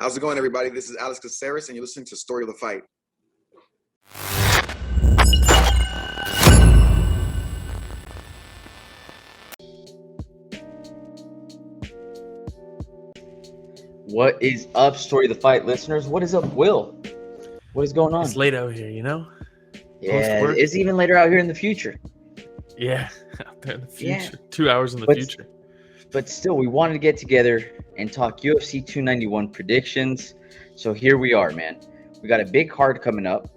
How's it going, everybody? This is Alex Caceres, and you're listening to Story of the Fight. What is up, Story of the Fight listeners? What is up, Will? What is going on? It's late out here, you know? Yeah, Post-work. it's even later out here in the future. Yeah, out there in the future. Yeah. 2 hours in the But- future. But still, we wanted to get together and talk UFC 291 predictions. So here we are, man. We got a big card coming up,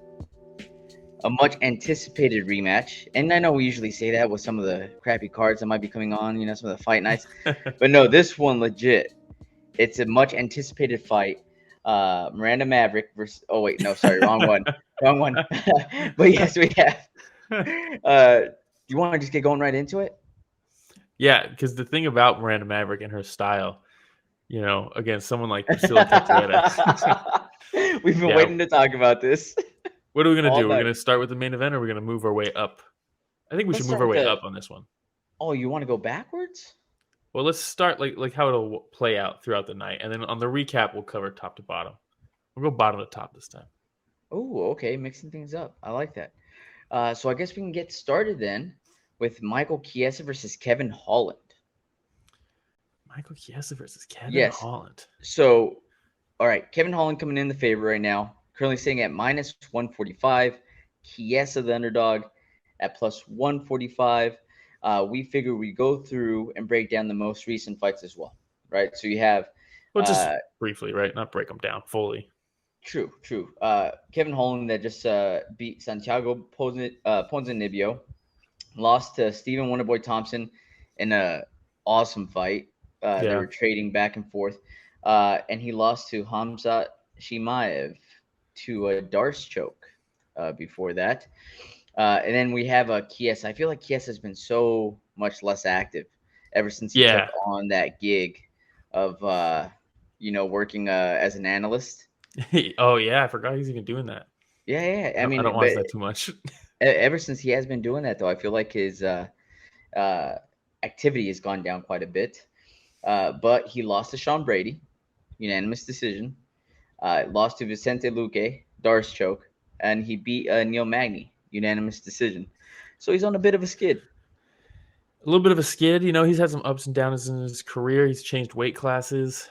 a much anticipated rematch. And I know we usually say that with some of the crappy cards that might be coming on, some of the fight nights. But no, this one legit. It's a much anticipated fight. Miranda Maverick versus. Oh wait, no, sorry, wrong one, wrong one. But yes, we have. Do you want to just get going right into it? Yeah, because the thing about Miranda Maverick and her style, against someone like Priscilla Teixeira. We've been Yeah. waiting to talk about this. What are we going to All do? We're night. going to start with the main event, or we're going to move our way up? I think we Let's should move start our with way the- up on this one. Oh, you want to go backwards? Well, let's start like how it'll play out throughout the night, and then on the recap, we'll cover top to bottom. We'll go bottom to top this time. Oh, okay, mixing things up. I like that. So I guess we can get started then with Michael Chiesa versus Kevin Holland. Michael Chiesa versus Kevin Yes. Holland. So, all right, Kevin Holland coming in the favor right now, currently sitting at minus 145. Chiesa, the underdog, at plus 145. We figure we go through and break down the most recent fights as well, right? So you have Well, just briefly, right? Not break them down fully. True. Kevin Holland that just beat Santiago Ponzinibbio, lost to Stephen Wonderboy Thompson in a awesome fight. They Yeah. were trading back and forth, and he lost to Hamza Shimaev to a Darce choke before that. And then we have Chiesa. I feel like Chiesa has been so much less active ever since he Yeah. took on that gig of working as an analyst. Oh yeah, I forgot he's even doing that. Yeah. I don't watch that too much. Ever since he has been doing that, though, I feel like his activity has gone down quite a bit. But he lost to Sean Brady, unanimous decision. Lost to Vicente Luque, Darce choke, and he beat Neil Magny, unanimous decision. So he's on a bit of a skid. A little bit of a skid. He's had some ups and downs in his career. He's changed weight classes.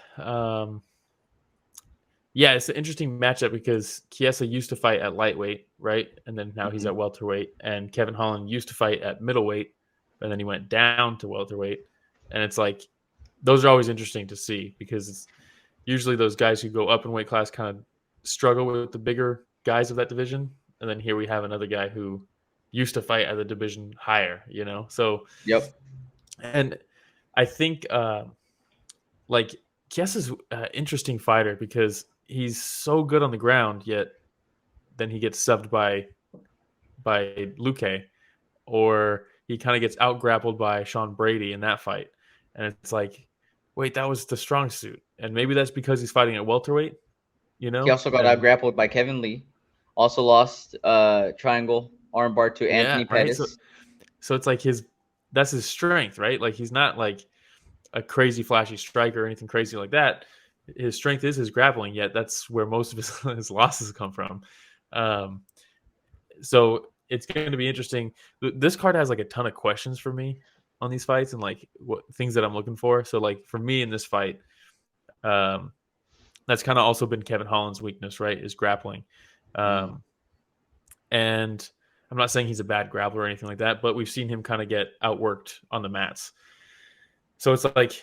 Yeah, it's an interesting matchup because Chiesa used to fight at lightweight, right? And then now he's at welterweight. And Kevin Holland used to fight at middleweight, and then he went down to welterweight. And it's like, those are always interesting to see because it's usually those guys who go up in weight class kind of struggle with the bigger guys of that division. And then here we have another guy who used to fight at the division higher, So, Yep. and I think Chiesa's an interesting fighter because he's so good on the ground, yet then he gets subbed by Luque, or he kind of gets out grappled by Sean Brady in that fight. And it's like, wait, that was the strong suit. And maybe that's because he's fighting at welterweight, He also got out grappled by Kevin Lee. Also lost triangle armbar to Anthony Pettis. Right? So it's like that's his strength, right? Like he's not like a crazy flashy striker or anything crazy like that. His strength is his grappling, yet that's where most of his losses come from. So it's going to be interesting. This card has like a ton of questions for me on these fights and like what things that I'm looking for. So like for me in this fight, that's kind of also been Kevin Holland's weakness, right? Is grappling. And I'm not saying he's a bad grappler or anything like that, but we've seen him kind of get outworked on the mats. So it's like,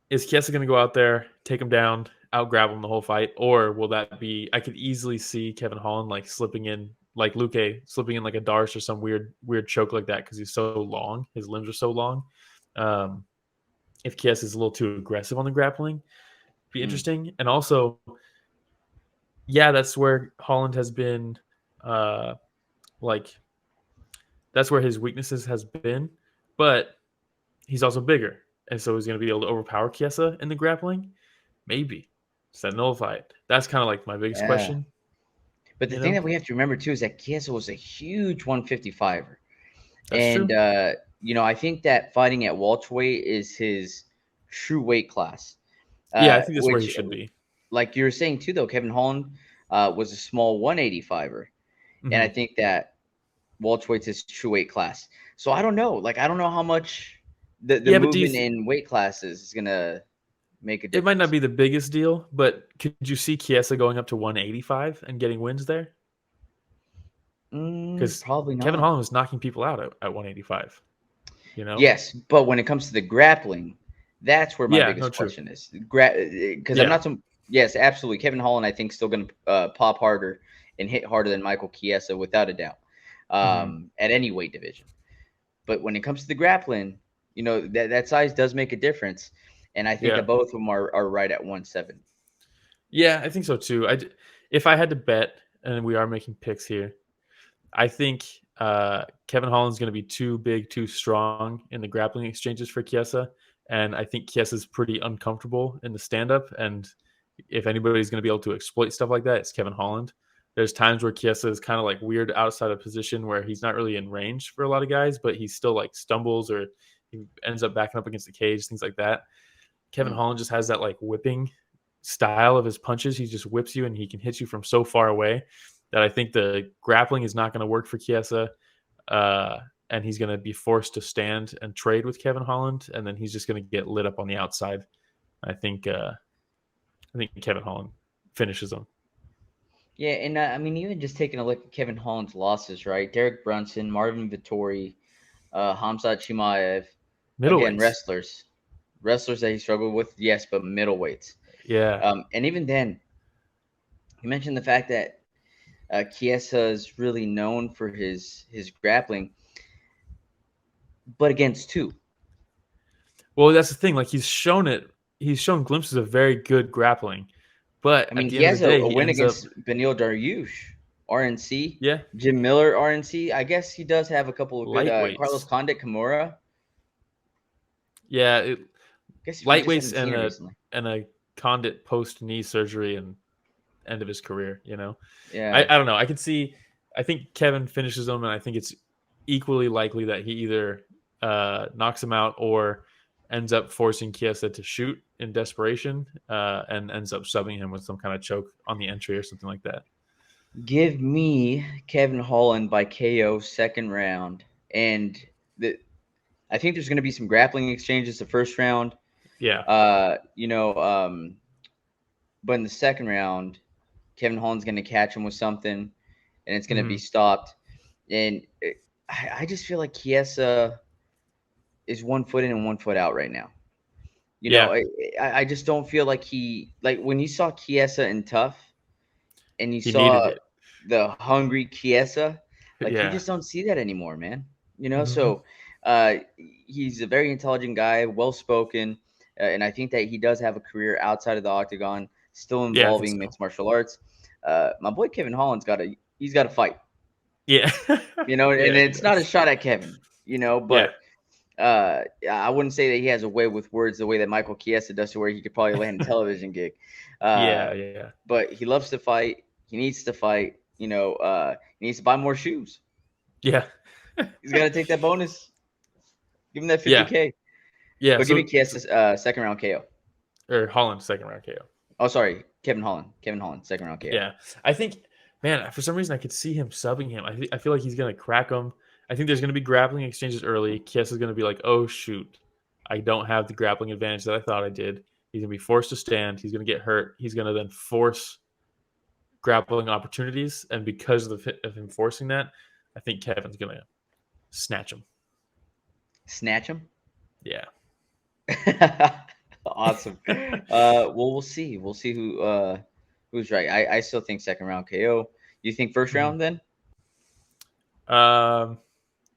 is Chiesa going to go out there, take him down, out-grapple him the whole fight? Or will that be – I could easily see Kevin Holland like slipping in, like Luque, slipping in like a Darce or some weird choke like that because he's so long. His limbs are so long. If Chiesa is a little too aggressive on the grappling, it'd be interesting. And also, yeah, that's where Holland has been that's where his weaknesses has been. But he's also bigger. And so he's going to be able to overpower Chiesa in the grappling? Maybe. Does that nullify it? That's kind of like my biggest question. But the thing that we have to remember, too, is that Chiesa was a huge 155er. That's true. I think that fighting at welterweight is his true weight class. I think that's where he should be. like you were saying too, though, Kevin Holland was a small 185er, and I Mhm. think that welterweight's his true weight class. So I don't know. Like I don't know how much the Yeah, but movement in weight classes is gonna make a it might not difference. be the biggest deal, but could you see Chiesa going up to 185 and getting wins there? Because Probably Kevin not. Holland was knocking people out at 185. You know? Yes, but when it comes to the grappling, that's where my Yeah. No. biggest True. question is. Because I'm Yeah. not some. Yes, absolutely. Kevin Holland, I think, still going to pop harder and hit harder than Michael Chiesa, without a doubt, Hmm. at any weight division. But when it comes to the grappling, that size does make a difference, and I think that Yeah. both of them are right at 170. Yeah. I think so too. If I had to bet, and we are making picks here, I think Kevin Holland's going to be too big, too strong in the grappling exchanges for Chiesa, and I think Chiesa's pretty uncomfortable in the stand-up. And if anybody's going to be able to exploit stuff like that, it's Kevin Holland. There's times where Chiesa is kind of like weird outside of position where he's not really in range for a lot of guys, but he still like stumbles or he ends up backing up against the cage, things like that. Kevin Mm. Holland just has that like whipping style of his punches. He just whips you and he can hit you from so far away that I think the grappling is not going to work for Chiesa. Uh, and he's going to be forced to stand and trade with Kevin Holland, and then he's just going to get lit up on the outside. I think Kevin Holland finishes him. Yeah, and I mean, even just taking a look at Kevin Holland's losses, right? Derek Brunson, Marvin Vittori, Hamzat Chimaev, again, Middleweights. wrestlers that he struggled with, yes, but middleweights. Yeah. And even then, you mentioned the fact that Chiesa is really known for his grappling, but against two. Well, that's the thing. Like he's shown it. He's shown glimpses of very good grappling, but I at mean, the he end of has the a, day, a he win ends up. against Benil Dariush, RNC, Yeah. Jim Miller, RNC. I guess he does have a couple of good Carlos Lightweights. Condit, Kimura. Yeah. I guess we just Lightweights haven't seen and it a recently. and a Condit post knee surgery and end of his career. I Yeah. don't know. I can see. I think Kevin finishes him, and I think it's equally likely that he either knocks him out or ends up forcing Chiesa to shoot in desperation, and ends up subbing him with some kind of choke on the entry or something like that. Give me Kevin Holland by KO second round. And I think there's going to be some grappling exchanges the first round. Yeah. But in the second round, Kevin Holland's going to catch him with something, and it's going to be Hmm. stopped. And I just feel like Chiesa is 1 foot in and 1 foot out right now. Yeah. I just don't feel like when you saw Chiesa in Tough and you He needed saw it. the hungry Chiesa, like you Yeah. just don't see that anymore, man. Hmm. So he's a very intelligent guy, well spoken, and I think that he does have a career outside of the octagon, still Yeah, I think involving so. mixed martial arts. My boy Kevin Holland's he's got to fight, Yeah. and Yeah, he it's not a does. shot at Kevin, Yeah. but I wouldn't say that he has a way with words the way that Michael Chiesa does, to where he could probably land a television gig. Yeah. Yeah. But he loves to fight. He needs to fight. He needs to buy more shoes. Yeah. He's got to take that bonus. Give him that Yeah. 50K. Yeah. But give me So, Chiesa second round KO. or Holland second round KO. Oh, sorry, Kevin Holland. Kevin Holland second round KO. Yeah, I think, man, for some reason I could see him subbing him. I feel like he's gonna crack him. I think there's gonna be grappling exchanges early. Kies is gonna be like, "Oh shoot, I don't have the grappling advantage that I thought I did." He's gonna be forced to stand. He's gonna get hurt. He's gonna then force grappling opportunities, and because of him forcing that, I think Kevin's gonna snatch him. Snatch him. Yeah. Awesome. Well, we'll see. We'll see who's right. I still think second round KO. You think first Mhm. round then?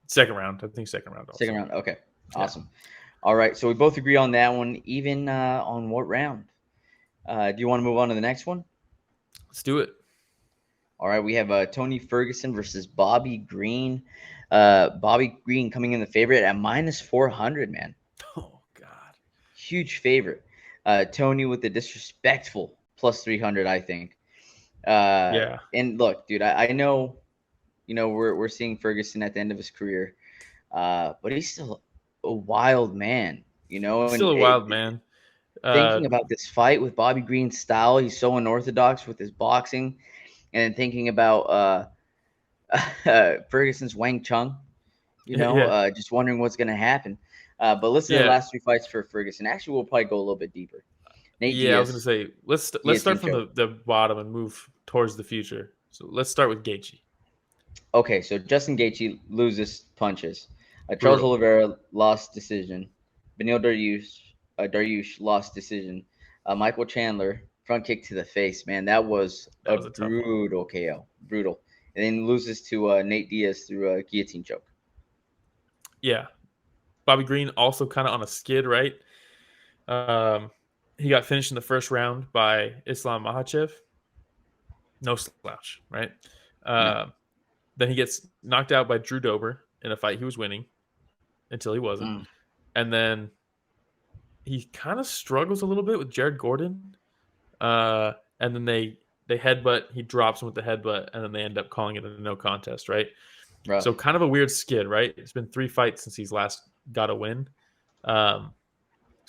Second round. I think second round also. Second round. Okay. Yeah. Awesome. All right. So we both agree on that one. Even on what round? Do you want to move on to the next one? Let's do it. All right. We have Tony Ferguson versus Bobby Green. Bobby Green coming in the favorite at -400. Man, Oh God. huge favorite. Tony with the disrespectful +300. I think. Yeah. And look, dude, I know, we're seeing Ferguson at the end of his career, but he's still a wild man, He's and still a wild man. Thinking about this fight with Bobby Green's style, he's so unorthodox with his boxing, and then thinking about Ferguson's Wang Chung, Yeah, just wondering what's going to happen. But listen to the yeah, last 3 fights for Ferguson. Actually, we'll probably go a little bit deeper. Nate yeah. I was gonna Diaz, say let's start guillotine from choke. the bottom and move towards the future. So let's start with Gaethje. Okay, so Justin Gaethje loses punches. Charles Brutal. Oliveira lost decision. Benil Dariush lost decision. Michael Chandler front kick to the face. Man, that was That a was a tough one. brutal KO. Brutal. And then loses to Nate Diaz through a guillotine choke. Yeah, Bobby Green also kind of on a skid, right? He got finished in the first round by Islam Makhachev. No slouch, right? No. Then he gets knocked out by Drew Dober in a fight he was winning until he wasn't. Mm. And then he kind of struggles a little bit with Jared Gordon. And then they headbutt. He drops him with the headbutt, and then they end up calling it a no contest, right? Rough. So kind of a weird skid, right? It's been 3 fights since he's last got a win. So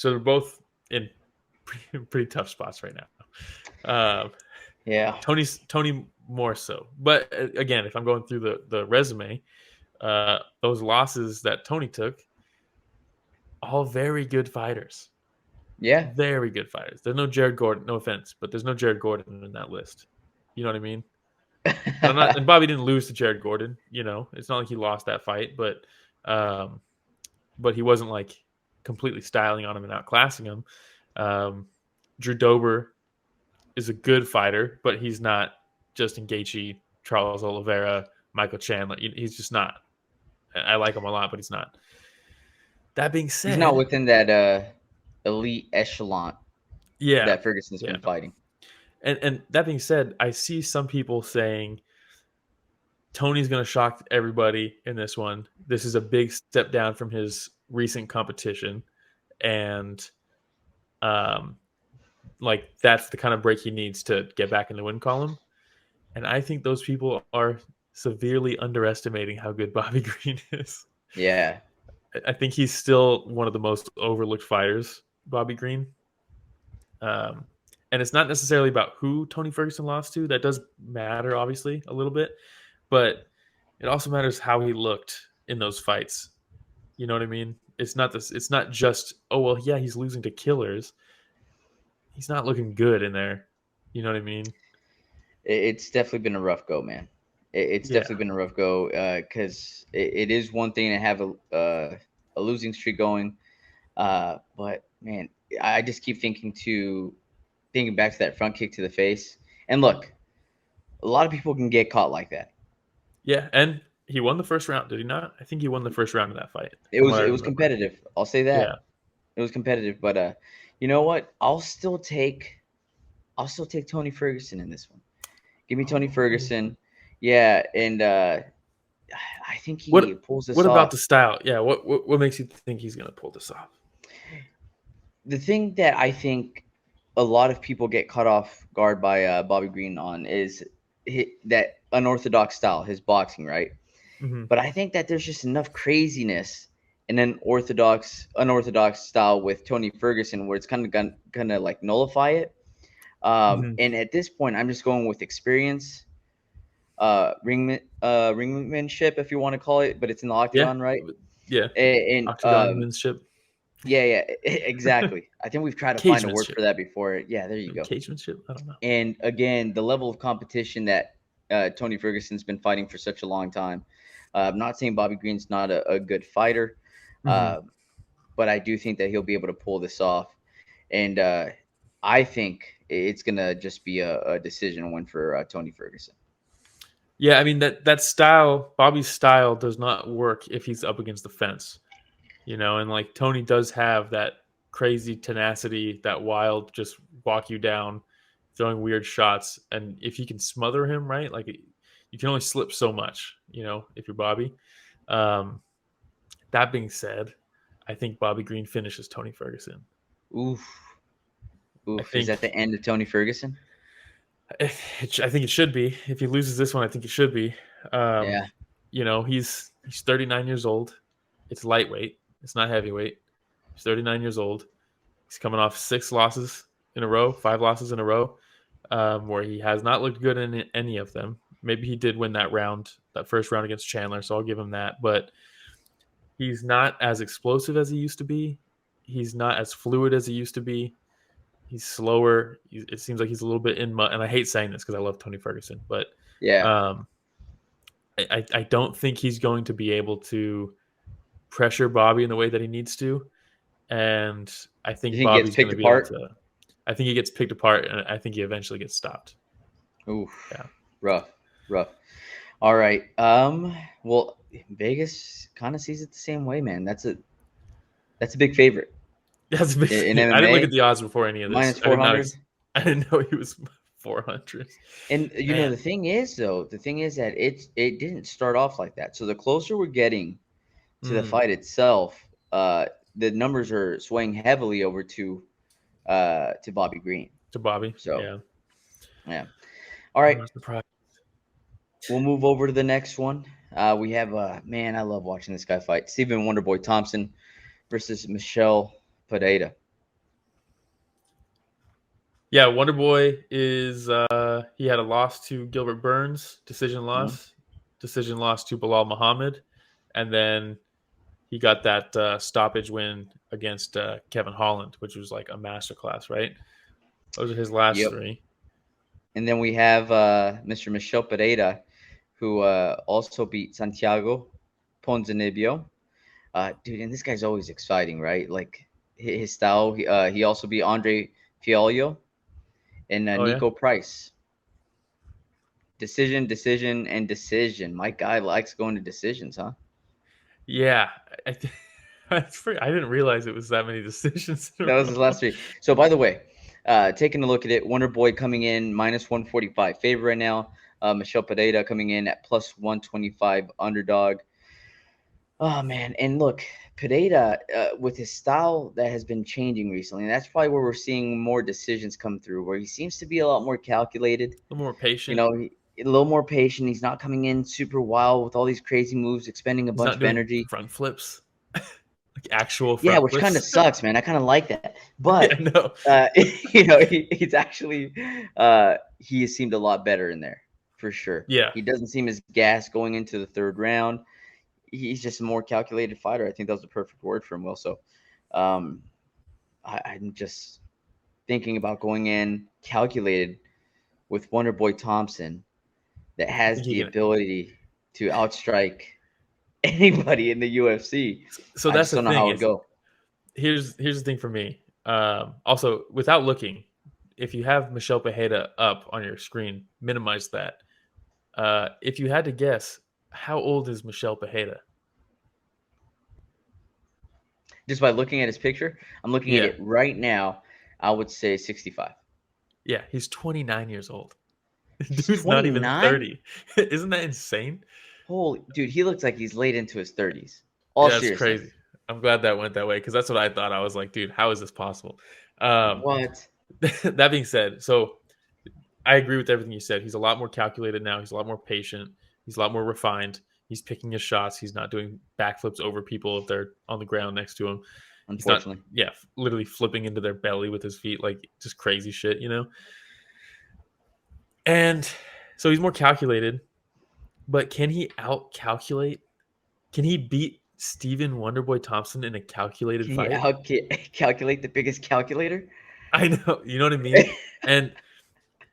they're both in pretty tough spots right now. Yeah. Tony more so. But again, if I'm going through the resume, those losses that Tony took, all very good fighters. Yeah. Very good fighters. There's no Jared Gordon, no offense, but there's no Jared Gordon in that list. You know what I mean? And Bobby didn't lose to Jared Gordon, It's not like he lost that fight, but he wasn't like completely styling on him and outclassing him. Drew Dober is a good fighter, but he's not Justin Gaethje, Charles Oliveira, Michael Chandler. He's just not. I like him a lot, but he's not. That being said, he's not within that elite echelon that Ferguson's been fighting. And that being said, I see some people saying Tony's going to shock everybody in this one. This is a big step down from his recent competition, and like that's the kind of break he needs to get back in the win column. And I think those people are severely underestimating how good Bobby Green is. Yeah. I think he's still one of the most overlooked fighters, Bobby Green. And it's not necessarily about who Tony Ferguson lost to. That does matter, obviously, a little bit. But it also matters how he looked in those fights. You know what I mean? It's not just, oh, well, yeah, he's losing to killers. He's not looking good in there. You know what I mean? It's definitely been a rough go, man. It's definitely been a rough go because it is one thing to have a losing streak going. But, man, I just keep thinking back to that front kick to the face. And look, a lot of people can get caught like that. Yeah, and he won the first round, did he not? I think he won the first round of that fight. It was competitive. I'll say that. Yeah. It was competitive, but you know what? I'll still take Tony Ferguson in this one. Give me Tony Ferguson. Yeah, and I think he pulls this off. What about the style? Yeah, what makes you think he's going to pull this off? The thing that I think a lot of people get caught off guard by Bobby Green on is that unorthodox style, his boxing, right? Mm-hmm. But I think that there's just enough craziness in an unorthodox style with Tony Ferguson where it's kind of gonna like nullify it. And at this point, I'm just going with experience, ringmanship, if you want to call it, but it's in the octagon, right? Yeah. And octagonmanship. Yeah, exactly. I think we've tried to find a word for that before. Yeah, there you go. Cagemanship? I don't know. And again, the level of competition that Tony Ferguson's been fighting for such a long time. I'm not saying Bobby Green's not a good fighter, but I do think that he'll be able to pull this off. And I think it's going to just be a decision win for Tony Ferguson. Yeah, I mean, that style, Bobby's style does not work if he's up against the fence. And like Tony does have that crazy tenacity, that wild, just walk you down, throwing weird shots. And if you can smother him, right, like you can only slip so much, if you're Bobby. That being said, I think Bobby Green finishes Tony Ferguson. Oof. Is that the end of Tony Ferguson? I think it should be. If he loses this one, I think it should be. Yeah. He's 39 years old. It's lightweight. It's not heavyweight. He's 39 years old. He's coming off 5 losses in a row, where he has not looked good in any of them. Maybe he did win that first round against Chandler, so I'll give him that. But he's not as explosive as he used to be. He's not as fluid as he used to be. He's slower. It seems like he's a little bit in mud. And I hate saying this because I love Tony Ferguson, but Yeah. I don't think he's going to be able to pressure Bobby in the way that he needs to. And I think You think he gets Bobby's going picked to be able apart? to. I think he gets picked apart, and I think he eventually gets stopped. Oof. Yeah. Rough. All right. Well, Vegas kind of sees it the same way, man. That's a big favorite That's a big in thing. I didn't look MMA. at the odds before any of this. Minus 400. I didn't know he was 400. And you know, the thing is that it didn't start off like that. So the closer we're getting to the fight itself, the numbers are swaying heavily over to Bobby Green. To Bobby. So yeah. All right. Surprised. We'll move over to the next one. We have man, I love watching this guy fight. Stephen Wonderboy Thompson versus Michel Pereira. Yeah, Wonderboy is he had a loss to Gilbert Burns, decision loss to Bilal Muhammad, and then he got that stoppage win against Kevin Holland, which was like a masterclass, right? Those are his last 3. And then we have Mr. Michel Pereira, who also beat Santiago Ponzinibbio. Dude, and this guy's always exciting, right? Like his style. He also beat Andre Fialho and Nico Price. Decision. My guy likes going to decisions, huh? Yeah. I didn't realize it was that many decisions. That was his last 3. So, by the way, taking a look at it, Wonderboy coming in minus 145 favorite right now. Michel Pereira coming in at plus 125 underdog. Oh, man. And look, Pereira, with his style that has been changing recently, and that's probably where we're seeing more decisions come through, where he seems to be a lot more calculated. A little more patient. You know, a little more patient. He's not coming in super wild with all these crazy moves, expending a bunch of energy. Front flips. Like actual front which flips. kind of sucks, man. I kind of like that. But, yeah, he's actually he has seemed a lot better in there, for sure. Yeah. He doesn't seem as gassed going into the 3rd round. He's just a more calculated fighter. I think that was the perfect word for him, Will. So I'm just thinking about going in calculated with Wonderboy Thompson that has the ability to outstrike anybody in the UFC. So that's the thing. How it go. Here's the thing for me. Also, without looking, if you have Michel Pereira up on your screen, minimize that. If you had to guess, how old is Michel Pereira? Just by looking at his picture, I'm looking at it right now. I would say 65. Yeah, he's 29 years old. Dude's 29? Not even 30. Isn't that insane? Holy dude, he looks like he's late into his 30s. That's crazy. I'm glad that went that way because that's what I thought. I was like, dude, how is this possible? What? That being said, so I agree with everything you said. He's a lot more calculated now. He's a lot more patient. He's a lot more refined. He's picking his shots. He's not doing backflips over people if they're on the ground next to him. Unfortunately. Literally flipping into their belly with his feet, like just crazy shit, you know? And so he's more calculated, but can he out-calculate? Can he beat Stephen Wonderboy Thompson in a calculated fight? Calculate the biggest calculator? I know. You know what I mean? And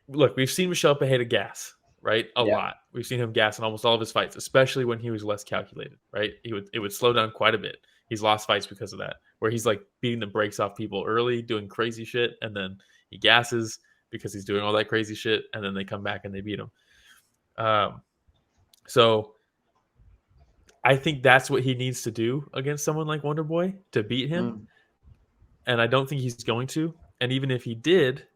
look, we've seen Michel Pereira gas, right? A lot. We've seen him gas in almost all of his fights, especially when he was less calculated, right? It would slow down quite a bit. He's lost fights because of that, where he's like beating the brakes off people early, doing crazy shit, and then he gasses because he's doing all that crazy shit, and then they come back and they beat him. So I think that's what he needs to do against someone like Wonderboy to beat him. And I don't think he's going to. And even if he did,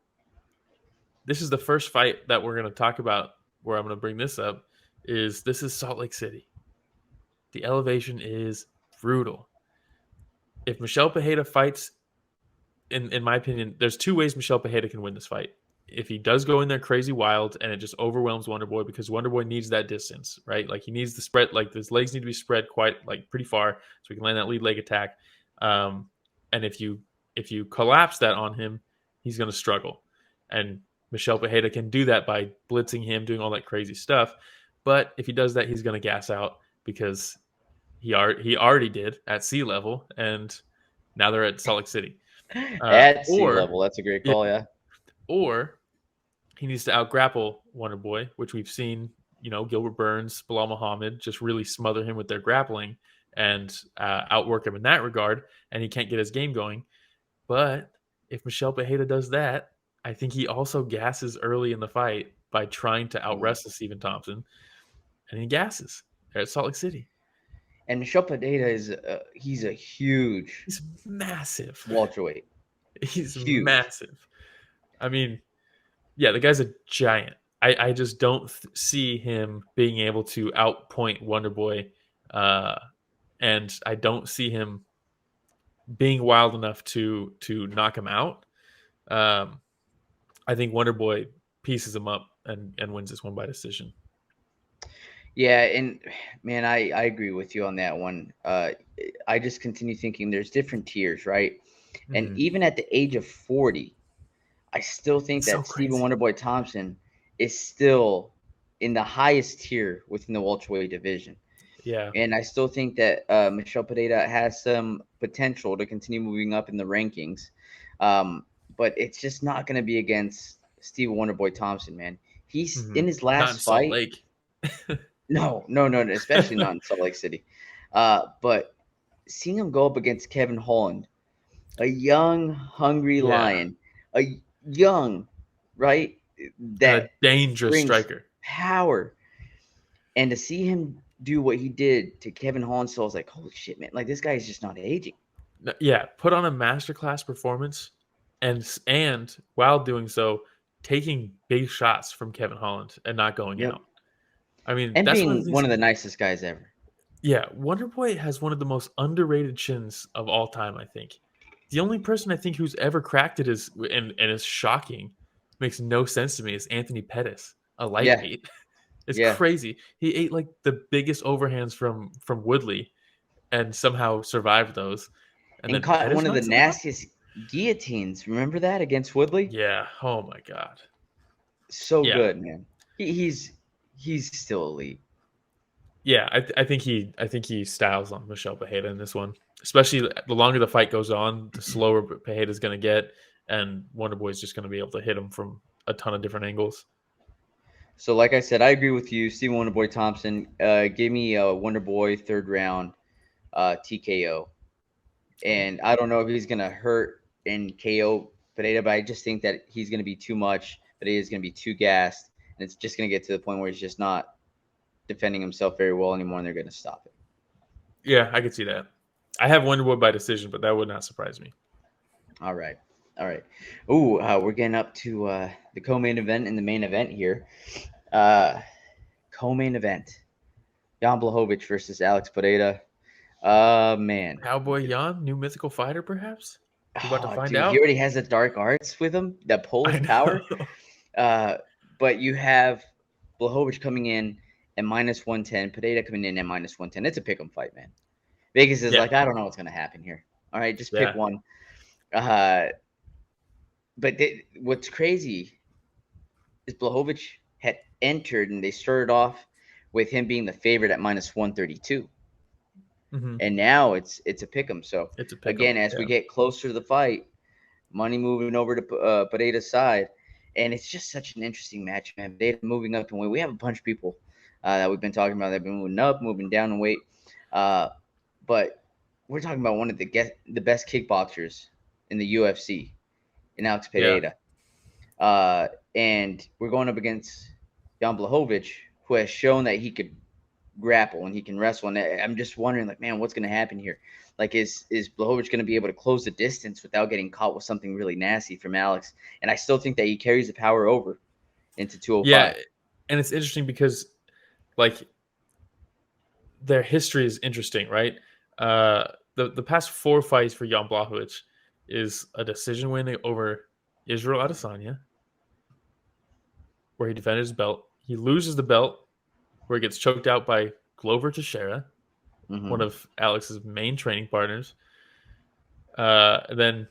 this is the first fight that we're going to talk about where I'm going to bring this up. This is Salt Lake City. The elevation is brutal. If Michel Pereira fights, in my opinion, there's 2 ways Michel Pereira can win this fight. If he does go in there crazy wild and it just overwhelms Wonderboy, because Wonderboy needs that distance, right? Like he needs the spread, like his legs need to be spread quite like pretty far so he can land that lead leg attack. And if you if you collapse that on him, he's going to struggle. And Michel Pereira can do that by blitzing him, doing all that crazy stuff. But if he does that, he's going to gas out because he already did at sea level, and now they're at Salt Lake City. At sea or level, that's a great call. Yeah. Or he needs to out-grapple Wonder Boy, which we've seen, Gilbert Burns, Bilal Muhammad just really smother him with their grappling and outwork him in that regard, and he can't get his game going. But if Michel Pereira does that, I think he also gasses early in the fight by trying to out-wrestle Stephen Thompson, and he gasses. They're at Salt Lake City. And Michel Pereira he's a huge He's massive. welterweight. He's huge. Massive. I mean, yeah, the guy's a giant. I just don't see him being able to outpoint Wonder Boy, and I don't see him being wild enough to knock him out. I think Wonder Boy pieces him up and wins this one by decision. Yeah, and man, I agree with you on that one. I just continue thinking there's different tiers, right? And even at the age of 40, I still think that Stephen Wonderboy Thompson is still in the highest tier within the welterweight division. Yeah. And I still think that Michel Pereira has some potential to continue moving up in the rankings. But it's just not going to be against Stephen Wonderboy Thompson, man. He's in his last fight. Salt Lake. No, especially not in Salt Lake City. But seeing him go up against Kevin Holland, a young, hungry lion, a young, right? That a dangerous striker. Power. And to see him do what he did to Kevin Holland, so I was like, holy shit, man. Like, this guy is just not aging. Yeah, put on a masterclass performance and while doing so, taking big shots from Kevin Holland and not going out. I mean, and that's being one of the nicest guys ever. Yeah, Wonder Boy has one of the most underrated chins of all time, I think. The only person I think who's ever cracked it is and is shocking, makes no sense to me, is Anthony Pettis, a lightweight. Yeah. It's crazy. He ate like the biggest overhands from Woodley and somehow survived those. And then caught one of the nastiest guillotines. Remember that against Woodley? Yeah. Oh my God. So good, man. He's still elite. Yeah, I think he styles on Michel Pereira in this one. Especially the longer the fight goes on, the slower Pereira is going to get, and Wonder Boy's just going to be able to hit him from a ton of different angles. So, like I said, I agree with you, Stephen Wonderboy Thompson. Give me a Wonderboy third round TKO, and I don't know if he's going to hurt and KO Pereira, but I just think that he's going to be too much. Pereira is going to be too gassed, and it's just going to get to the point where he's just not defending himself very well anymore, and they're going to stop it. Yeah, I could see that. I have Wonder Boy by decision, but that would not surprise me. All right. Ooh, we're getting up to the co-main event and the main event here. Co-main event. Jan Blachowicz versus Alex Pereira. Man. Cowboy Jan, new mythical fighter, perhaps? We're about to find out. He already has the dark arts with him, that Polish power. But you have Blachowicz coming in at -110, Pereira coming in at -110. It's a pick'em fight, man. Vegas is like, I don't know what's going to happen here. All right, just pick one. But what's crazy is Blachowicz had entered, and they started off with him being the favorite at -132. And now it's a pick'em. So again, as we get closer to the fight, money moving over to Pereira's side, and it's just such an interesting match, man. Pereira moving up in weight. We have a bunch of people that we've been talking about. They've been moving up, moving down in weight. But we're talking about one of the best kickboxers in the UFC, in Alex Pereira. And we're going up against Jan Blachowicz, who has shown that he could grapple and he can wrestle. And I'm just wondering, like, man, what's going to happen here? Like, is Blachowicz going to be able to close the distance without getting caught with something really nasty from Alex? And I still think that he carries the power over into 205. Yeah, and it's interesting because, like, their history is interesting, right? The past 4 fights for Jan Blachowicz is a decision win over Israel Adesanya, where he defended his belt. He loses the belt, where he gets choked out by Glover Teixeira, one of Alex's main training partners. Then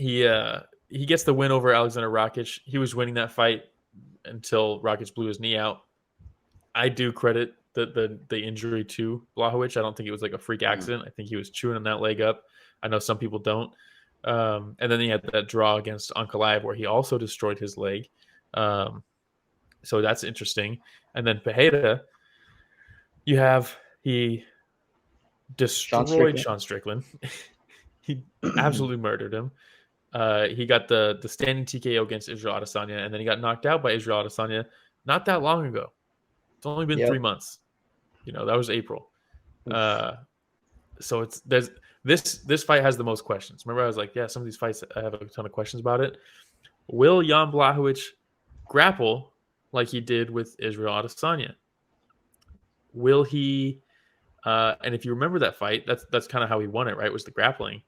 he gets the win over Alexander Rakic. He was winning that fight until Rakic blew his knee out. I do credit the injury to Blachowicz. I don't think it was like a freak accident. I think he was chewing on that leg up. I know some people don't. And then he had that draw against Ankalaev where he also destroyed his leg. So that's interesting. And then Pereira, he destroyed Sean Strickland. He absolutely murdered him. He got the standing TKO against Israel Adesanya, and then he got knocked out by Israel Adesanya not that long ago. It's only been 3 months. That was April. So this fight has the most questions. Remember, I was like, yeah, some of these fights I have a ton of questions about it. Will Jan Blachowicz grapple like he did with Israel Adesanya? Will he? And if you remember that fight, that's kind of how he won it, right? Was the grappling.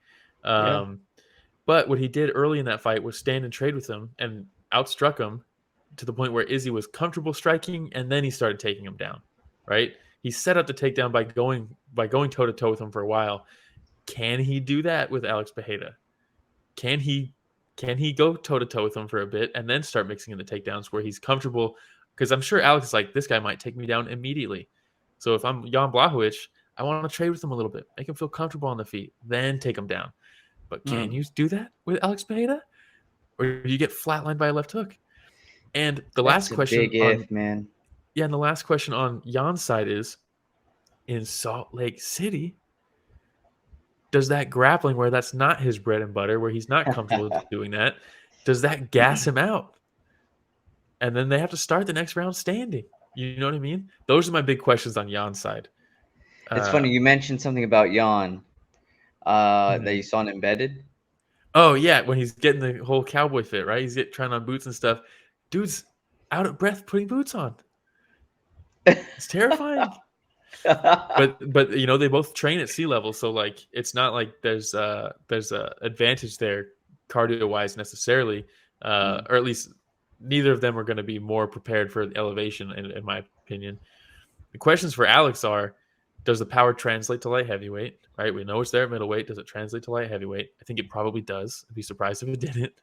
But what he did early in that fight was stand and trade with him and outstruck him to the point where Izzy was comfortable striking, and then he started taking him down, right? He set up the takedown by going toe to toe with him for a while. Can he do that with Alex Pereira? Can he go toe to toe with him for a bit and then start mixing in the takedowns where he's comfortable? Because I'm sure Alex is like, this guy might take me down immediately. So if I'm Jan Blachowicz, I want to trade with him a little bit, make him feel comfortable on the feet, then take him down. But can you do that with Alex Pereira? Or do you get flatlined by a left hook? And the last question man. Yeah, and the last question on Jan's side is, in Salt Lake City, does that grappling where that's not his bread and butter, where he's not comfortable doing that, does that gas him out? And then they have to start the next round standing. You know what I mean? Those are my big questions on Jan's side. It's funny. You mentioned something about Jan that you saw in Embedded. Oh, yeah. When he's getting the whole cowboy fit, right? He's trying on boots and stuff. Dude's out of breath putting boots on. It's terrifying. but they both train at sea level, so like it's not like there's a advantage there cardio wise necessarily, or at least neither of them are going to be more prepared for elevation in my opinion. The questions for Alex are, does the power translate to light heavyweight? Right, we know it's there at middleweight. Does it translate to light heavyweight? I think it probably does. I'd be surprised if it didn't.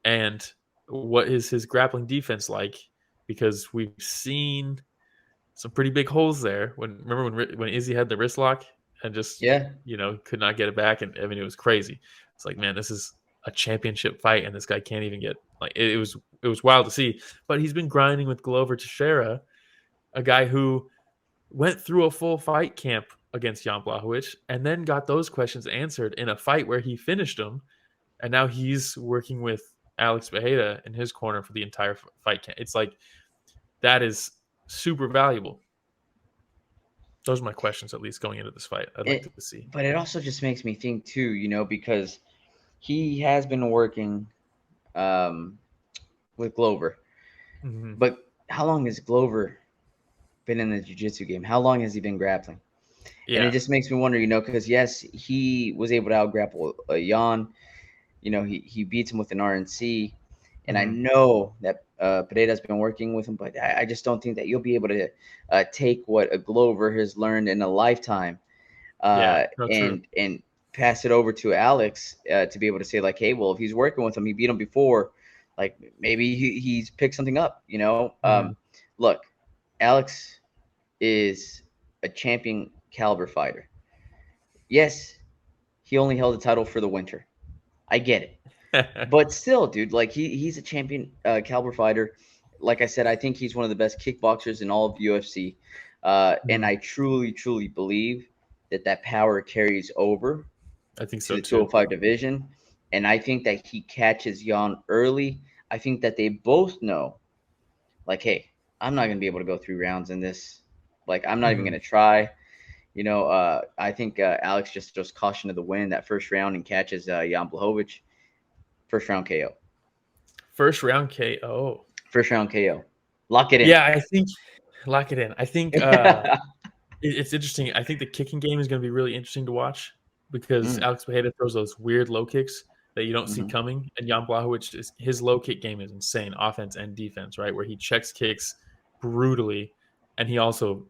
And what is his grappling defense like? Because we've seen some pretty big holes there. Remember when Izzy had the wrist lock and just could not get it back, and I mean it was crazy. It's like, man, this is a championship fight, and this guy can't even get like it was wild to see. But he's been grinding with Glover Teixeira, a guy who went through a full fight camp against Jan Blachowicz and then got those questions answered in a fight where he finished him, and now he's working with Alex Pereira in his corner for the entire fight camp. It's like that is super valuable. Those are my questions, at least going into this fight. I'd like to see. But it also just makes me think too, because he has been working with Glover. Mm-hmm. But how long has Glover been in the jiu-jitsu game? How long has he been grappling? Yeah. And it just makes me wonder, because yes, he was able to out-grapple Jan. He beats him with an RNC. And I know that Pereira's been working with him, but I just don't think that you'll be able to take what a Glover has learned in a lifetime and pass it over to Alex to be able to say, like, hey, well, if he's working with him, he beat him before, like maybe he's picked something up, Look, Alex is a champion caliber fighter. Yes, he only held the title for the winter. I get it. But still, dude, like he's a champion caliber fighter. Like I said, I think he's one of the best kickboxers in all of UFC. And I truly, truly believe that power carries over. I think so to the too. 205 division. And I think that he catches Jan early. I think that they both know, like, hey, I'm not going to be able to go 3 rounds in this. Like, I'm not even going to try. I think Alex just throws caution to the wind that first round and catches Jan Blachowicz. First round KO. First round KO. Lock it in. Yeah, I think lock it in. I think it's interesting. I think the kicking game is going to be really interesting to watch because Alex Pereira throws those weird low kicks that you don't see coming. And Jan Blachowicz, his low kick game is insane, offense and defense, right? Where he checks kicks brutally, and he also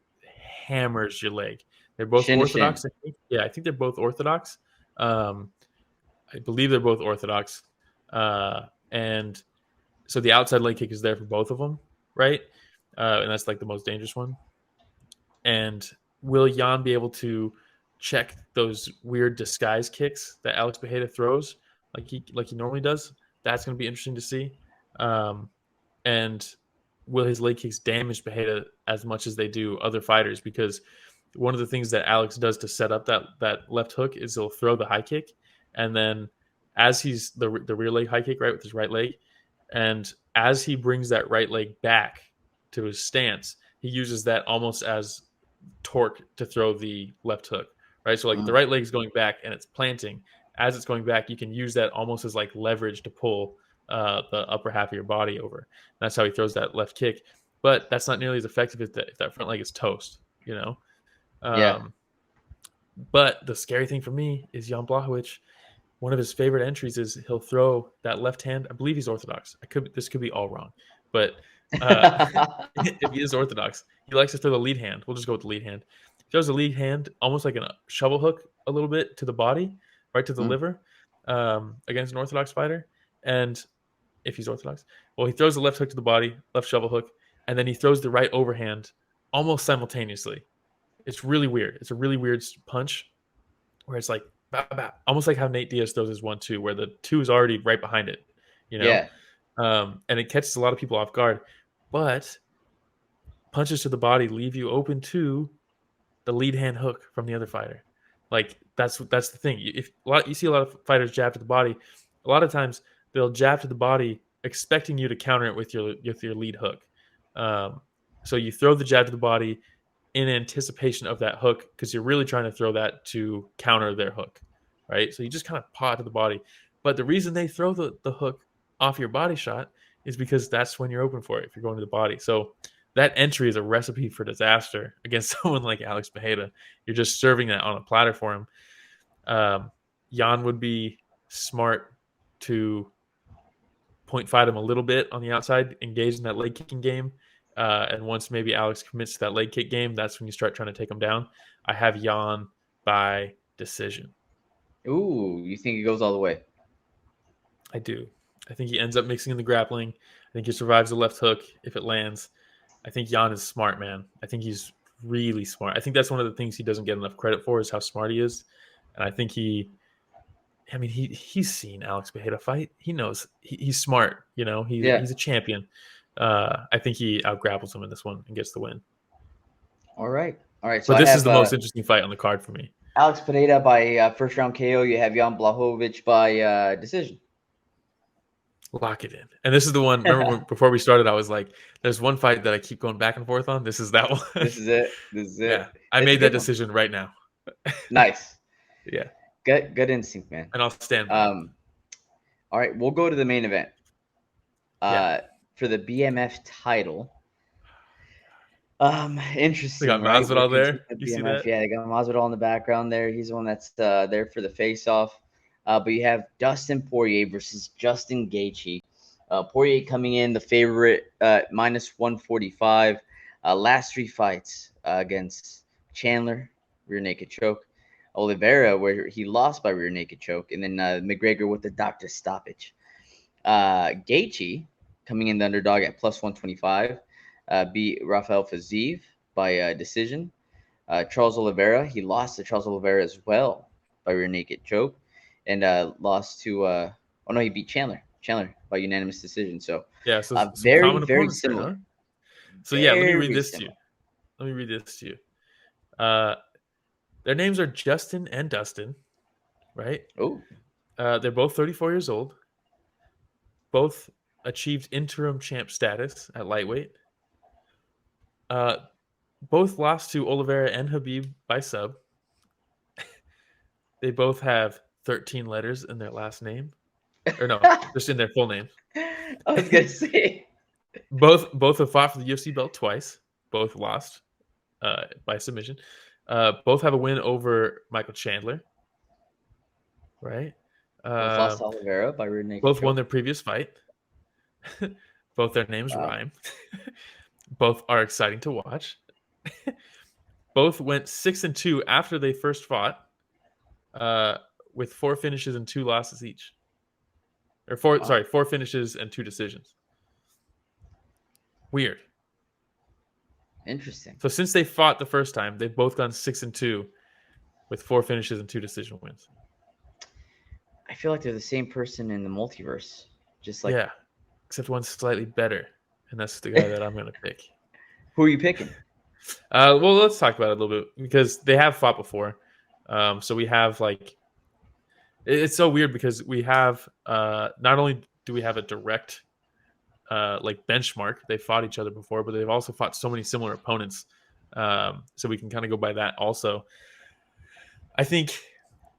hammers your leg. They're both orthodox. I think. Yeah, I think they're both orthodox. I believe they're both orthodox, and so the outside leg kick is there for both of them, right? And that's like the most dangerous one. And will Jan be able to check those weird disguise kicks that Alex Bejeda throws, like he normally does? That's going to be interesting to see. And will his leg kicks damage Bejeda as much as they do other fighters? Because one of the things that Alex does to set up that left hook is he'll throw the high kick, and then as he's the rear leg high kick, right, with his right leg, and as he brings that right leg back to his stance, he uses that almost as torque to throw the left hook, right? So like if the right leg is going back and it's planting, as it's going back, you can use that almost as like leverage to pull the upper half of your body over. And that's how he throws that left kick. But that's not nearly as effective if that front leg is toast, you know? But the scary thing for me is Jan Blachowicz. One of his favorite entries is he'll throw that left hand. I believe he's Orthodox. This could be all wrong, but if he is Orthodox, he likes to throw the lead hand. We'll just go with the lead hand. He throws the lead hand almost like a shovel hook a little bit to the body, right to the liver, against an Orthodox fighter. And if he's Orthodox, well, he throws the left hook to the body, left shovel hook, and then he throws the right overhand almost simultaneously. It's really weird. It's a really weird punch where it's like, bah, bah, almost like how Nate Diaz throws his 1-2, where the 2 is already right behind it, you know? Yeah. And it catches a lot of people off guard, but punches to the body leave you open to the lead hand hook from the other fighter. Like that's the thing. You see a lot of fighters jab to the body, a lot of times they'll jab to the body expecting you to counter it with your lead hook. So you throw the jab to the body in anticipation of that hook because you're really trying to throw that to counter their hook, right? So you just kind of paw to the body. But the reason they throw the hook off your body shot is because that's when you're open for it if you're going to the body. So that entry is a recipe for disaster against someone like Alex Bejeda. You're just serving that on a platter for him. Jan would be smart to point fight him a little bit on the outside, engage in that leg kicking game. And once maybe Alex commits to that leg kick game, that's when you start trying to take him down. I have Jan by decision. Ooh, you think he goes all the way? I do. I think he ends up mixing in the grappling. I think he survives the left hook if it lands. I think Jan is smart, man. I think he's really smart. I think that's one of the things he doesn't get enough credit for is how smart he is. And I think he's seen Alex Bejeda fight. He knows he's smart. You know, he's a champion. I think he out-grapples him in this one and gets the win. All right. So this is the most interesting fight on the card for me. Alex Pereira by first round KO. You have Jan Blachowicz by decision. Lock it in. And this is the one. Remember before we started, I was like, "There's one fight that I keep going back and forth on. This is that one. This is it. Yeah, I made that decision right now. Nice. Yeah. Good instinct, man. And I'll stand. All right, we'll go to the main event. For the BMF title. Interesting. We got Masvidal there. You see that? Yeah, they got Masvidal in the background there. He's the one that's there for the face-off. But you have Dustin Poirier versus Justin Gaethje. Poirier coming in the favorite, minus 145. Last 3 fights against Chandler, rear naked choke. Oliveira, where he lost by rear naked choke. And then McGregor with the doctor stoppage. Gaethje coming in the underdog at plus 125, beat Rafael Fiziev by decision. Charles Oliveira, he lost to Charles Oliveira as well by rear naked choke, and lost to he beat Chandler by unanimous decision. So yeah, so very similar. Huh? So yeah, let me read this to you. Their names are Justin and Dustin, right? Oh, they're both 34 years old. Both achieved interim champ status at lightweight. Both lost to Oliveira and Khabib by sub. They both have 13 letters in their last name. Or no, just in their full name. I was going to say. Both have fought for the UFC belt twice. Both lost by submission. Both have a win over Michael Chandler. Right? Both lost to Oliveira by rear naked both choke. Won their previous fight. Both their names rhyme. Both are exciting to watch. Both went 6-2 after they first fought. with 4 finishes and 2 losses each. Or Wow. 4 finishes and 2 decisions. Weird. Interesting. So since they fought the first time, they've both gone 6-2 with 4 finishes and 2 decision wins. I feel like they're the same person in the multiverse. Just like, Yeah, except one's slightly better, and that's the guy that I'm going to pick. who are you picking? Well, let's talk about it a little bit because they have fought before. So we have like it's so weird because we have not only do we have a direct like benchmark, they fought each other before, but they've also fought so many similar opponents. So we can kind of go by that also. I think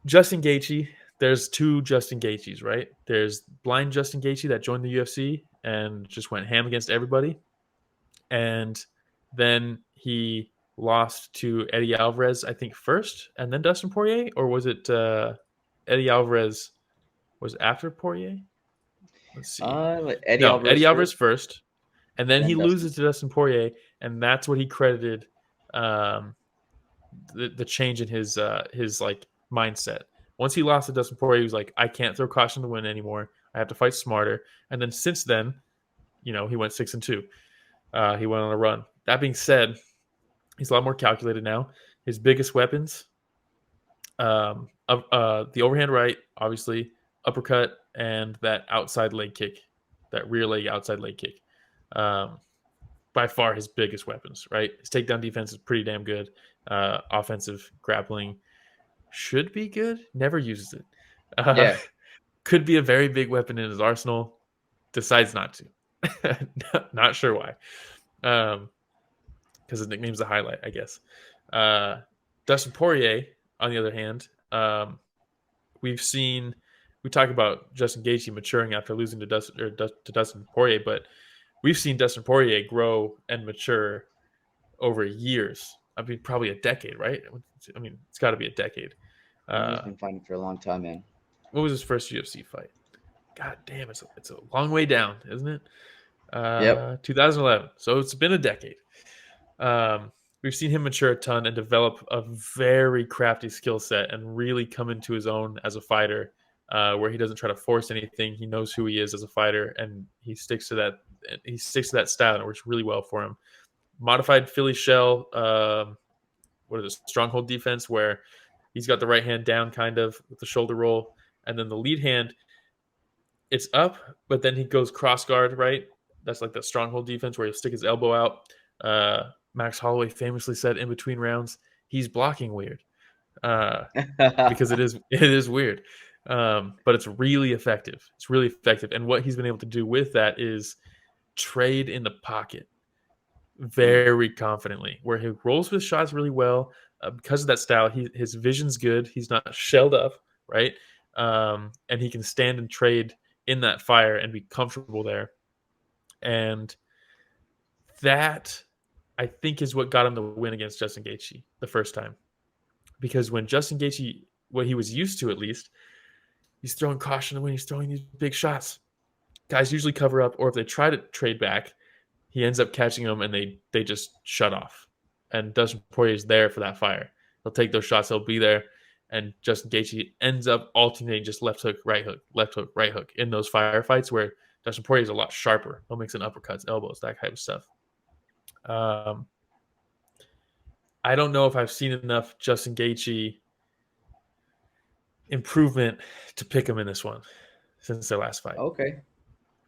Justin Gaethje. There's 2 Justin Gaethjes, right? There's blind Justin Gaethje that joined the UFC and just went ham against everybody, and then he lost to Eddie Alvarez, I think first, and then Dustin Poirier, or was it Eddie Alvarez was after Poirier? Let's see. Eddie No, Alvarez Eddie Alvarez first, first, and then then he Dustin. loses to Dustin Poirier, and that's what he credited the change in his like mindset. Once he lost to Dustin Poirier, he was like, I can't throw caution to win anymore. I have to fight smarter. And then since then, he went 6-2. He went on a run. That being said, he's a lot more calculated now. His biggest weapons, the overhand right, obviously, uppercut, and that outside leg kick, that rear leg outside leg kick. By far his biggest weapons, right? His takedown defense is pretty damn good. Offensive grappling should be good. Never uses it. Yeah. Could be a very big weapon in his arsenal. Decides not to. Not sure why. Because his nickname's the highlight, I guess. Dustin Poirier, on the other hand, we talk about Justin Gaethje maturing after losing to Dustin Poirier, but we've seen Dustin Poirier grow and mature over years. I mean, probably a decade, right? I mean, it's got to be a decade. He's been fighting for a long time, man. What was his first UFC fight? God damn, it's a long way down, isn't it? Yep. 2011. So it's been a decade. We've seen him mature a ton and develop a very crafty skill set and really come into his own as a fighter, where he doesn't try to force anything. He knows who he is as a fighter, and he sticks to that. He sticks to that style, and it works really well for him. Modified Philly shell, what is it? Stronghold defense, where he's got the right hand down, kind of with the shoulder roll, and then the lead hand, it's up, but then he goes cross guard, right? That's like that stronghold defense where he'll stick his elbow out. Max Holloway famously said in between rounds, he's blocking weird, because it is weird, but it's really effective. It's really effective, and what he's been able to do with that is trade in the pocket very confidently, where he rolls with shots really well. Because of that style, his vision's good. He's not shelled up, right? And he can stand and trade in that fire and be comfortable there. And that, I think, is what got him the win against Justin Gaethje the first time. Because when Justin Gaethje, what he was used to at least, he's throwing caution when he's throwing these big shots. Guys usually cover up, or if they try to trade back, he ends up catching them and they just shut off. And Dustin Poirier is there for that fire. He'll take those shots, he'll be there. And Justin Gaethje ends up alternating just left hook, right hook in those firefights where Dustin Poirier is a lot sharper. He'll mix in uppercuts, elbows, that type of stuff. I don't know if I've seen enough Justin Gaethje improvement to pick him in this one since their last fight. Okay.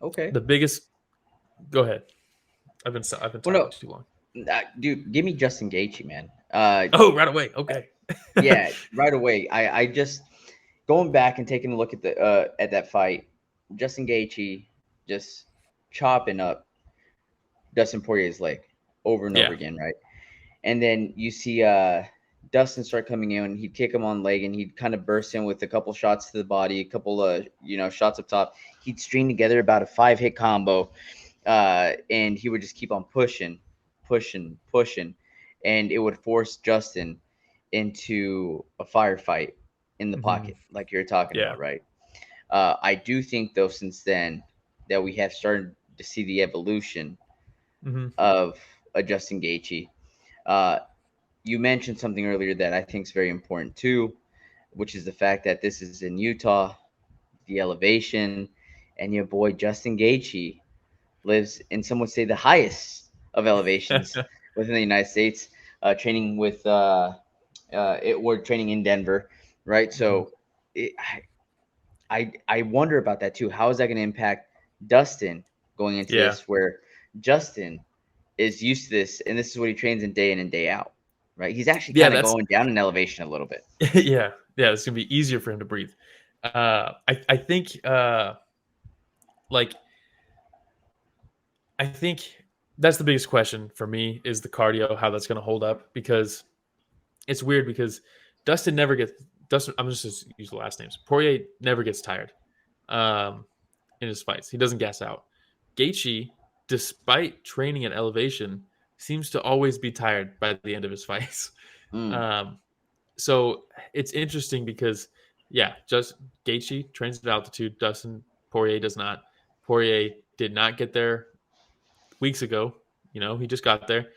The biggest. Go ahead. I've been talking too long. Dude, give me Justin Gaethje, man. Right away. Okay. Yeah, right away. I just going back and taking a look at that fight, Justin Gaethje just chopping up Dustin Poirier's leg over and over again, right? And then you see Dustin start coming in, and he'd kick him on leg, and he'd kind of burst in with a couple shots to the body, a couple of shots up top. He'd string together about a 5-hit combo, and he would just keep on pushing, and it would force Justin into a firefight in the pocket, like you're talking about, right? I do think, though, since then that we have started to see the evolution of a Justin Gaethje. You mentioned something earlier that I think is very important too. which is the fact that this is in Utah, the elevation, and your boy Justin Gaethje lives in, some would say, the highest of elevations within the United States, training with we're training in Denver, right? So it, I wonder about that too. How is that going to impact Dustin going into Yeah. this, where Justin is used to this, and this is what he trains in and day out, right? He's actually kind of going down in elevation a little bit. Yeah, it's gonna be easier for him to breathe. I think I think that's the biggest question for me, is the cardio, how that's gonna hold up, because it's weird because Dustin never gets I'm just use the last names. Poirier never gets tired in his fights. He doesn't gas out. Gaethje, despite training at elevation, seems to always be tired by the end of his fights. So it's interesting because, just Gaethje trains at altitude. Dustin Poirier does not. Poirier did not get there weeks ago. He just got there.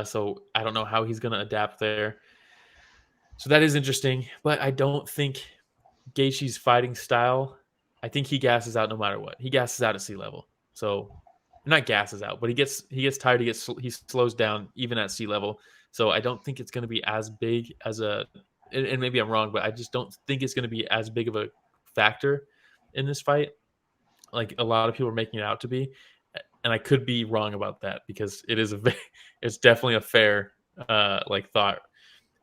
So I don't know how he's going to adapt there. So that is interesting. But I don't think Gaethje's fighting style, I think he gasses out no matter what. He gasses out at sea level. So not gasses out, but he gets tired. He slows down even at sea level. So I don't think it's going to be as big as and maybe I'm wrong, but I just don't think it's going to be as big of a factor in this fight, like a lot of people are making it out to be. And I could be wrong about that, because it's definitely a fair thought.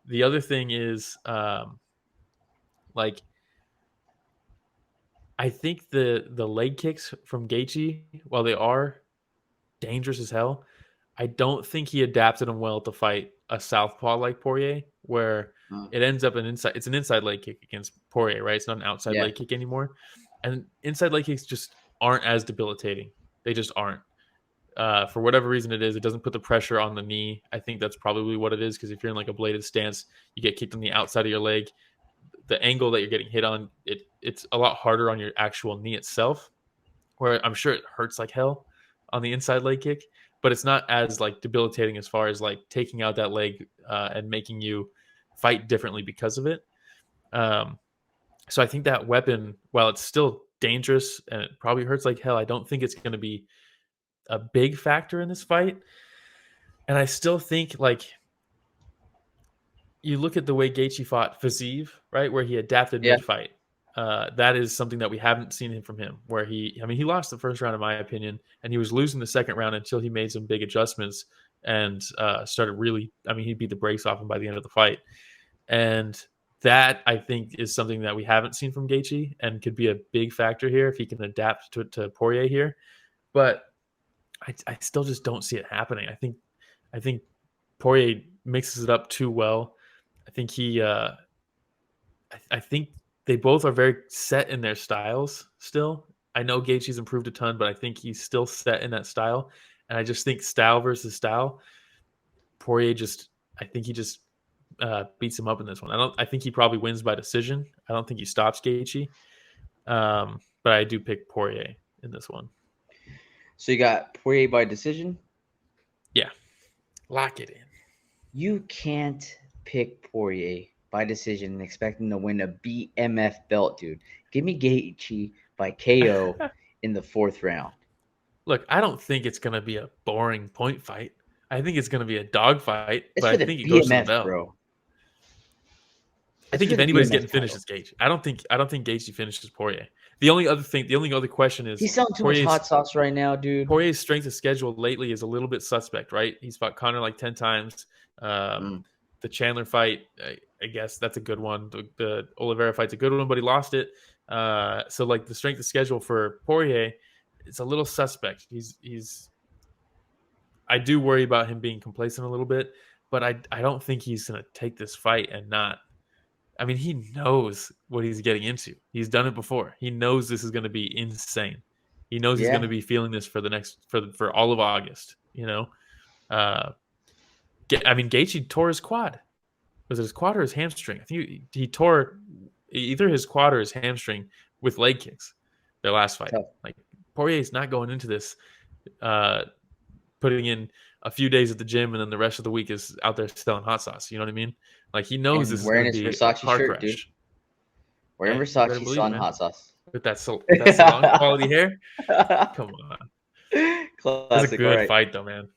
The other thing is I think the leg kicks from Gaethje, while they are dangerous as hell, I don't think he adapted them well to fight a southpaw like Poirier, where it ends up it's an inside leg kick against Poirier, right? It's not an outside leg kick anymore. And inside leg kicks just aren't as debilitating. They just aren't. For whatever reason it is, it doesn't put the pressure on the knee. I think that's probably what it is, because if you're in like a bladed stance, you get kicked on the outside of your leg. The angle that you're getting hit on, it's a lot harder on your actual knee itself, where I'm sure it hurts like hell on the inside leg kick, but it's not as debilitating as far as taking out that leg and making you fight differently because of it. So I think that weapon, while it's still dangerous and it probably hurts like hell, I don't think it's going to be a big factor in this fight. And I still think you look at the way Gaethje fought Fiziev, right, where he adapted mid-fight. That is something that we haven't seen from him, where he lost the first round, in my opinion, and he was losing the second round until he made some big adjustments and started really, he beat the brakes off him by the end of the fight. And that, I think, is something that we haven't seen from Gaethje and could be a big factor here if he can adapt to Poirier here. But I still just don't see it happening. I think Poirier mixes it up too well. I think I think they both are very set in their styles still. I know Gaethje's improved a ton, but I think he's still set in that style. And I just think style versus style, Poirier I think he just beats him up in this one. I think he probably wins by decision. I don't think he stops Gaethje. But I do pick Poirier in this one. So you got Poirier by decision? Yeah. Lock it in. You can't pick Poirier by decision and expect him to win a BMF belt, dude. Give me Gaethje by KO in the fourth round. Look, I don't think it's going to be a boring point fight. I think it's going to be a dog fight, but I think it goes to the belt. Bro. I think if anybody's getting finished, it's Gaethje. I don't think Gaethje finishes Poirier. The only other question is, he's selling too much hot sauce right now, dude. Poirier's strength of schedule lately is a little bit suspect, right? He's fought Conor 10 times. The Chandler fight, I guess that's a good one. The Oliveira fight's a good one, but he lost it. So the strength of schedule for Poirier, it's a little suspect. I do worry about him being complacent a little bit, but I don't think he's going to take this fight and not. He knows what he's getting into. He's done it before. He knows this is going to be insane. He knows he's going to be feeling this for all of August. Gaethje tore his quad. Was it his quad or his hamstring? I think he tore either his quad or his hamstring with leg kicks. Their last fight. Poirier's not going into this putting in a few days at the gym and then the rest of the week is out there selling hot sauce. You know what I mean? He knows this is going to be a car crash. Dude. Wearing Hey, you better Versace, believe still it, on man. hot sauce. With that salon quality hair. Come on. That's a Classic. All good right. fight, though, man.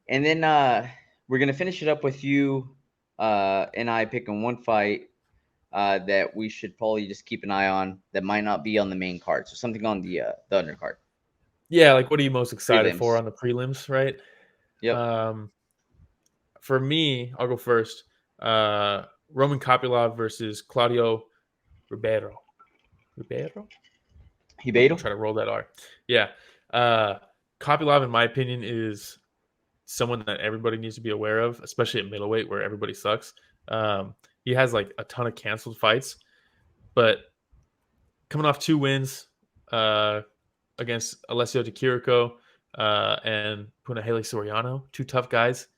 And then we're gonna finish it up with you and I picking one fight that we should probably just keep an eye on that might not be on the main card. So something on the undercard. Yeah, like what are you most excited for Prelims. on the prelims, right? Yep. For me, I'll go first. Roman Kopylov versus Claudio Ribeiro. Ribeiro? I'll Hibeiro. try to roll that R. Yeah. Kopylov, in my opinion, is someone that everybody needs to be aware of, especially at middleweight where everybody sucks. He has like a ton of canceled fights, but coming off 2 wins against Alessio Di Chirico and Punahele Soriano, 2 tough guys,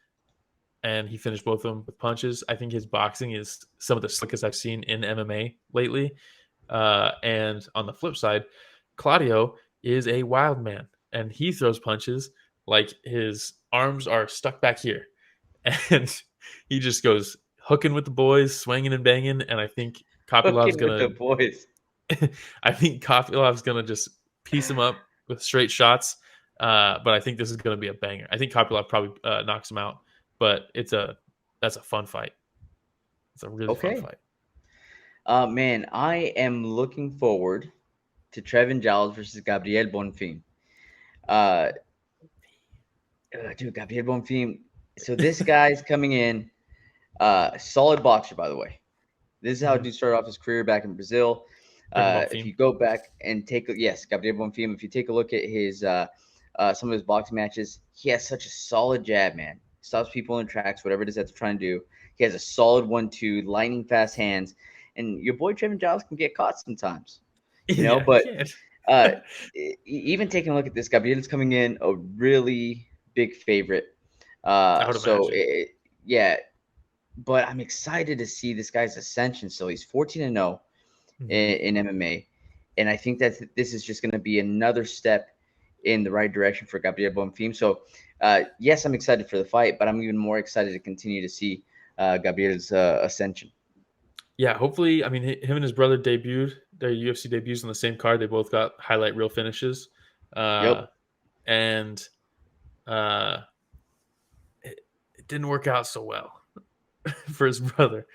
and he finished both of them with punches. I think his boxing is some of the slickest I've seen in MMA lately. And on the flip side, Claudio is a wild man, and he throws punches like his arms are stuck back here, and he just goes hooking with the boys, swinging and banging. And I think Kopylov's Fucking with the boys. I think Kopylov's gonna just piece him up with straight shots. But I think this is gonna be a banger. I think Kopylov probably knocks him out, but that's a fun fight. It's a really fun fight. Man, I am looking forward to Trevin Giles versus Gabriel Bonfim. Dude, Gabriel Bonfim. So this guy's coming in, solid boxer, by the way. This is how dude started off his career back in Brazil. If you go back and take Gabriel Bonfim. If you take a look at his some of his boxing matches, he has such a solid jab, man. Stops people in tracks, whatever it is that they're trying to do. He has a solid 1-2, lightning fast hands. And your boy Trevin Giles can get caught sometimes, you know. But even taking a look at this, Gabriel's coming in a really big favorite. But I'm excited to see this guy's ascension. So he's 14-0 in MMA, and I think that this is just going to be another step in the right direction for Gabriel Bonfim. So yes, I'm excited for the fight, but I'm even more excited to continue to see Gabriel's ascension. Yeah, hopefully. I mean, him and his brother debuted their UFC debuts on the same card. They both got highlight reel finishes. And it didn't work out so well for his brother,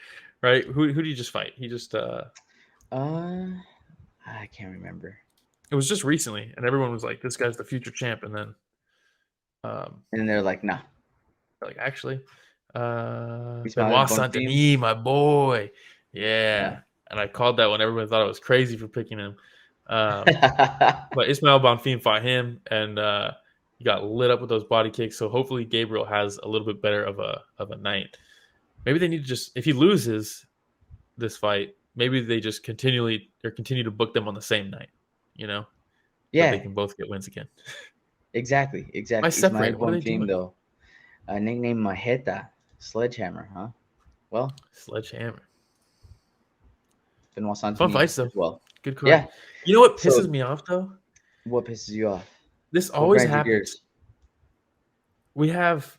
right? Who did he just fight? He just I can't remember. It was just recently, and everyone was like, "This guy's the future champ," and then they're like, "Nah." They're like, actually, Benoit Saint-Denis, my boy. Yeah. And I called that when everyone thought I was crazy for picking him. But Ismael Bonfim fought him, and he got lit up with those body kicks. So hopefully Gabriel has a little bit better of a night. Maybe they need to just, if he loses this fight, maybe they just continue to book them on the same night, you know? Yeah. So they can both get wins again. Exactly. Why separate? What are they doing? Though, nickname Majeta, Sledgehammer, huh? Well, Sledgehammer. Benoit Saint-Denis. Fun fights though. Well, good card. Yeah. You know what pisses me off though? What pisses you off? This always happens. We have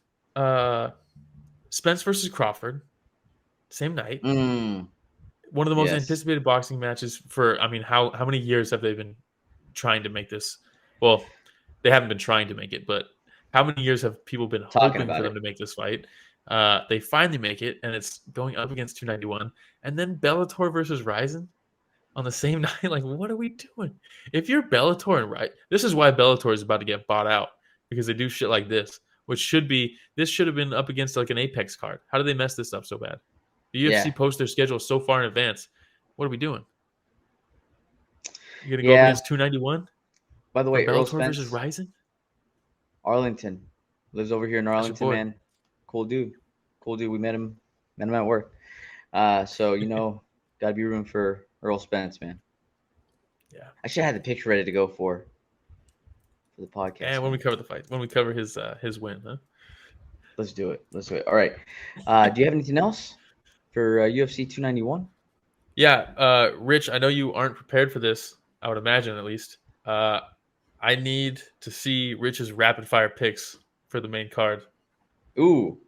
Spence versus Crawford, same night. One of the most anticipated boxing matches for. I mean, how many years have they been trying to make this? Well, they haven't been trying to make it, but how many years have people been hoping for them to make this fight? They finally make it, and it's going up against 291, and then Bellator versus Rizin on the same night. Like, what are we doing? If you're Bellator and this is why Bellator is about to get bought out, because they do shit like this, which should have been up against like an Apex card. How did they mess this up so bad? The UFC posts their schedule so far in advance. What are we doing? You're gonna go against 291? By the way, Bellator versus Rizin? Arlington lives over here in Arlington, man. Cool dude. We met him at work. So gotta be room for Earl Spence, man. Yeah. I should have had the picture ready to go for the podcast. And when we cover the fight, when we cover his win, huh? Let's do it. All right. Do you have anything else for UFC 291? Yeah, Rich, I know you aren't prepared for this, I would imagine at least. I need to see Rich's rapid fire picks for the main card. Ooh.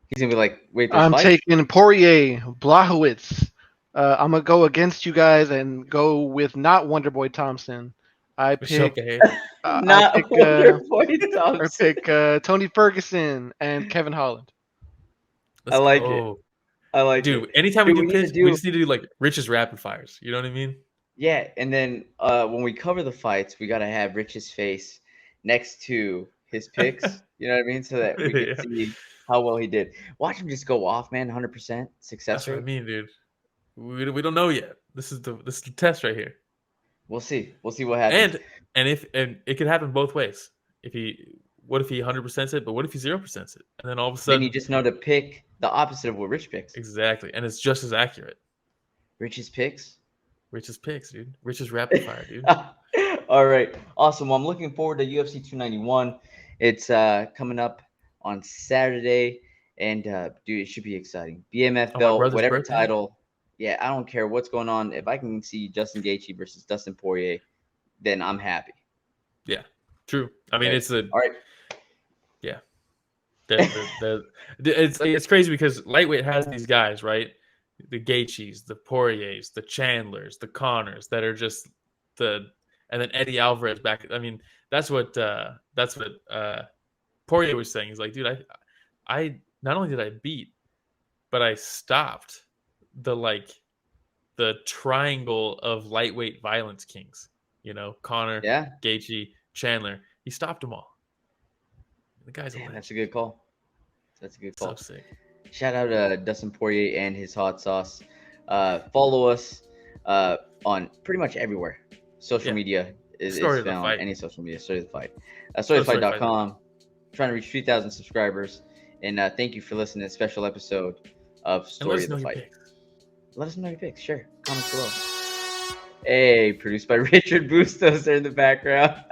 He's going to be like, wait, I'm taking Poirier, Blachowicz, I'm gonna go against you guys and go with not Wonderboy Thompson. I pick Okay. Not I Wonderboy Thompson. pick Tony Ferguson and Kevin Holland. Let's like go. I like Dude, it. anytime Dude, we we do need to picks, do- we just need to do like Rich's rapid fires. You know what I mean? Yeah, and then when we cover the fights, we gotta have Rich's face next to his picks. You know what I mean? So that we Yeah. can see how well he did. Watch him just go off, man. 100% success That's what I rate. mean, dude. We don't know yet. This is the test right here. We'll see. We'll see what happens. And it could happen both ways. What if he 100% it, but what if he 0% it? And then all of a Then sudden you just know to pick the opposite of what Rich picks. exactly, and it's just as accurate. Rich's picks. Rich's picks, dude. Rich's rapid fire, dude. All right, awesome. Well, I'm looking forward to UFC 291. It's coming up on Saturday, and dude, it should be exciting. BMF Oh, my belt, brother's whatever birthday? title. Yeah, I don't care what's going on. If I can see Justin Gaethje versus Dustin Poirier, then I'm happy. True. I mean, Okay. it's a All right. it's crazy because lightweight has these guys, right? The Gaethjes, the Poiriers, the Chandlers, the Connors that are just and then Eddie Alvarez back. I mean, that's what Poirier was saying. He's like, dude, I not only did I beat, but I stopped the triangle of lightweight violence kings. You know, Connor, Yeah. Gaethje, Chandler. He stopped them all. The guy's a Damn, legend. that's a good call. That's a good So call. sick. Shout out to Dustin Poirier and his hot sauce. Follow us on pretty much everywhere. Social Yeah. media is Story of the found. Fight. Any social media. Story of the Fight. StoryoftheFight.com. Trying to reach 3,000 subscribers. And thank you for listening to a special episode of And let Story us of know the your Fight. picks. Let us know your picks. Sure. Comments below. Hey, produced by Richard Bustos there in the background.